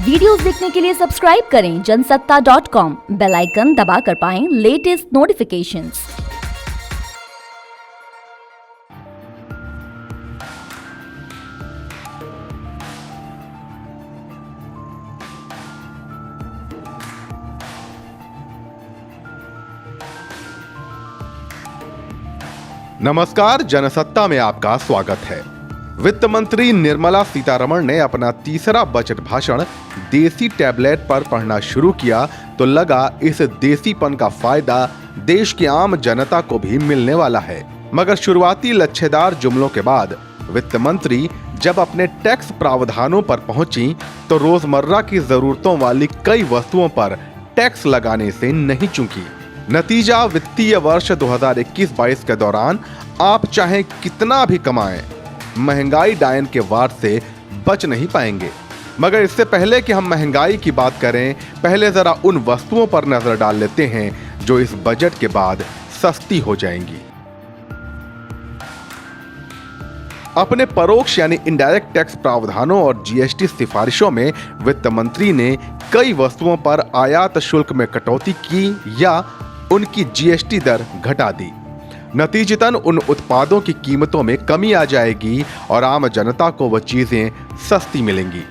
Videos देखने के लिए सब्सक्राइब करें जनसत्ता.com, बेल आइकन दबाकर पाएं लेटेस्ट नोटिफिकेशंस। नमस्कार, जनसत्ता में आपका स्वागत है। वित्त मंत्री निर्मला सीतारमण ने अपना तीसरा बजट भाषण देसी टैबलेट पर पढ़ना शुरू किया तो लगा इस देसीपन का फायदा देश की आम जनता को भी मिलने वाला है। मगर शुरुआती लच्छेदार जुमलों के बाद वित्त मंत्री जब अपने टैक्स प्रावधानों पर पहुंची तो रोजमर्रा की जरूरतों वाली कई वस्तुओं पर टैक्स लगाने से नहीं चूकी। नतीजा, वित्तीय वर्ष 2021-22 के दौरान आप चाहे कितना भी कमाएं, महंगाई डायन के वार से बच नहीं पाएंगे। मगर इससे पहले कि हम महंगाई की बात करें, पहले जरा उन वस्तुओं पर नजर डाल लेते हैं जो इस बजट के बाद सस्ती हो जाएंगी। अपने परोक्ष यानी इनडायरेक्ट टैक्स प्रावधानों और जीएसटी सिफारिशों में वित्त मंत्री ने कई वस्तुओं पर आयात शुल्क में कटौती की या उनकी जीएसटी दर घटा दी। नतीजतन उन उत्पादों की कीमतों में कमी आ जाएगी और आम जनता को वो चीजें सस्ती मिलेंगी।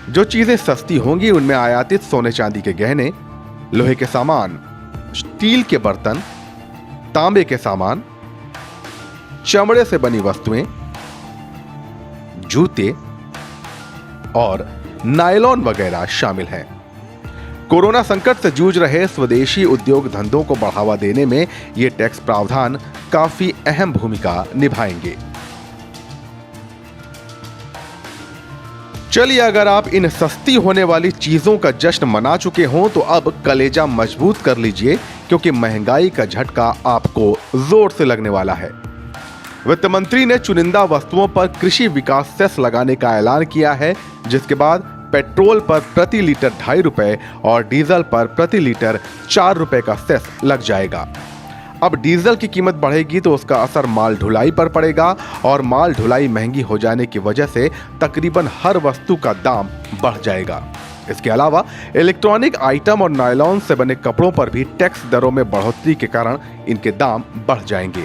जो चीजें सस्ती होंगी उनमें आयातित सोने चांदी के गहने, लोहे के सामान, स्टील के बर्तन, तांबे के सामान, चमड़े से बनी वस्तुएं, जूते और नायलॉन वगैरह शामिल हैं। कोरोना संकट से जूझ रहे स्वदेशी उद्योग धंधों को बढ़ावा देने में ये टैक्स प्रावधान काफी अहम भूमिका निभाएंगे। चलिए, अगर आप इन सस्ती होने वाली चीजों का जश्न मना चुके हों तो अब कलेजा मजबूत कर लीजिए, क्योंकि महंगाई का झटका आपको जोर से लगने वाला है। वित्त मंत्री ने चुनिंदा वस्तुओं पर कृषि विकास सेस लगाने का ऐलान किया है, जिसके बाद पेट्रोल पर प्रति लीटर 2.5 रुपए और डीजल पर प्रति लीटर 4 रुपए का सेस लग जाएगा। अब डीजल की कीमत बढ़ेगी तो उसका असर माल ढुलाई पर पड़ेगा और माल ढुलाई महंगी हो जाने की वजह से तकरीबन हर वस्तु का दाम बढ़ जाएगा। इसके अलावा इलेक्ट्रॉनिक आइटम और नायलॉन से बने कपड़ों पर भी टैक्स दरों में बढ़ोतरी के कारण इनके दाम बढ़ जाएंगे।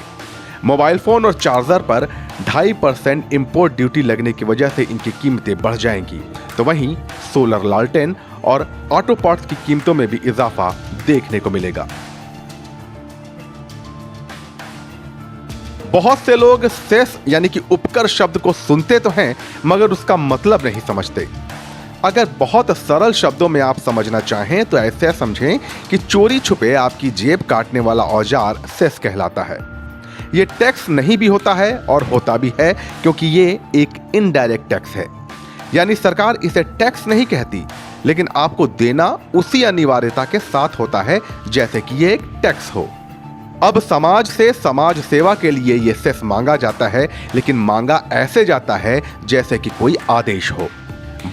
मोबाइल फोन और चार्जर पर 2.5% इंपोर्ट ड्यूटी लगने की वजह से इनकी कीमतें बढ़ जाएंगी। तो वहीं सोलर लालटेन और ऑटो पार्ट्स की कीमतों में भी इजाफा देखने को मिलेगा। बहुत से लोग सेस यानी कि उपकर शब्द को सुनते तो हैं, मगर उसका मतलब नहीं समझते। अगर बहुत सरल शब्दों में आप समझना चाहें तो ऐसे समझें कि चोरी छुपे आपकी जेब काटने वाला औजार सेस कहलाता है। ये टैक्स नहीं भी होता है और होता भी है, क्योंकि ये एक इनडायरेक्ट टैक्स है। यानी सरकार इसे टैक्स नहीं कहती, लेकिन आपको देना उसी अनिवार्यता के साथ होता है जैसे कि ये एक टैक्स हो। अब समाज से समाज सेवा के लिए ये सेस मांगा जाता है, लेकिन मांगा ऐसे जाता है जैसे कि कोई आदेश हो।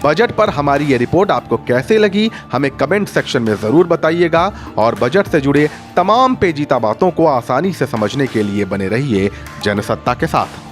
बजट पर हमारी ये रिपोर्ट आपको कैसे लगी, हमें कमेंट सेक्शन में जरूर बताइएगा और बजट से जुड़े तमाम पेचीदा बातों को आसानी से समझने के लिए बने रहिए जनसत्ता के साथ।